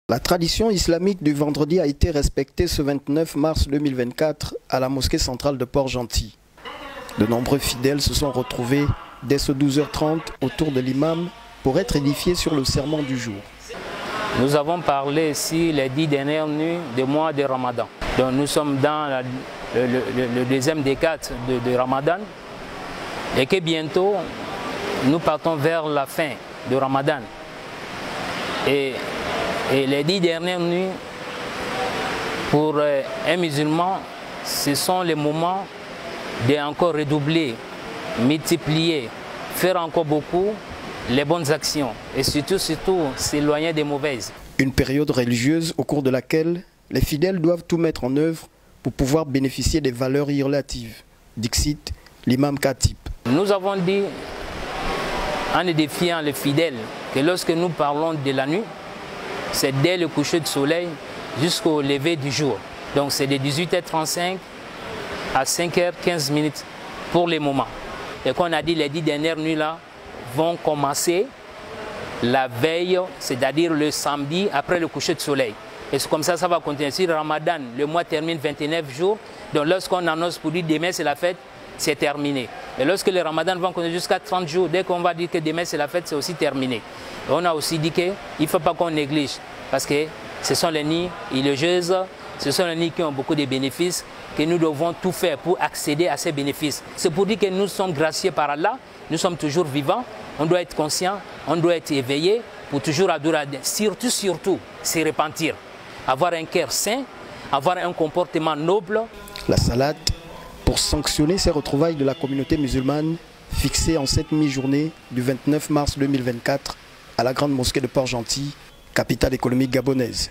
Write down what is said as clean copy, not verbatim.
La tradition islamique du vendredi a été respectée ce 29 mars 2024 à la mosquée centrale de Port-Gentil. De nombreux fidèles se sont retrouvés dès ce 12h30 autour de l'imam pour être édifiés sur le serment du jour. Nous avons parlé ici les 10 dernières nuits du mois de Ramadan. Donc nous sommes dans le deuxième décade de Ramadan et que bientôt nous partons vers la fin de Ramadan. Et les 10 dernières nuits, pour un musulman, ce sont les moments d'encore redoubler, multiplier, faire encore beaucoup les bonnes actions et surtout s'éloigner des mauvaises. Une période religieuse au cours de laquelle les fidèles doivent tout mettre en œuvre pour pouvoir bénéficier des valeurs relatives. Dixit, l'imam Khatib. Nous avons dit, en défiant les fidèles, que lorsque nous parlons de la nuit, c'est dès le coucher du soleil jusqu'au lever du jour. Donc c'est de 18h35 à 5h15 pour les moments. Et qu'on a dit les 10 dernières nuits là vont commencer la veille, c'est-à-dire le samedi après le coucher du soleil. Et c'est comme ça va continuer. Si le Ramadan, le mois termine 29 jours, donc lorsqu'on annonce pour dire demain c'est la fête, c'est terminé. Et lorsque le Ramadan va continuer jusqu'à 30 jours, dès qu'on va dire que demain c'est la fête, c'est aussi terminé. Et on a aussi dit qu'il ne faut pas qu'on néglige, parce que ce sont les nids religieuses, ce sont les nids qui ont beaucoup de bénéfices, que nous devons tout faire pour accéder à ces bénéfices. C'est pour dire que nous sommes graciés par Allah, nous sommes toujours vivants, on doit être conscient, on doit être éveillé pour toujours adorer, surtout se repentir, avoir un cœur sain, avoir un comportement noble. La salade, pour sanctionner ces retrouvailles de la communauté musulmane, fixée en cette mi-journée du 29 mars 2024 à la grande mosquée de Port-Gentil, capitale économique gabonaise.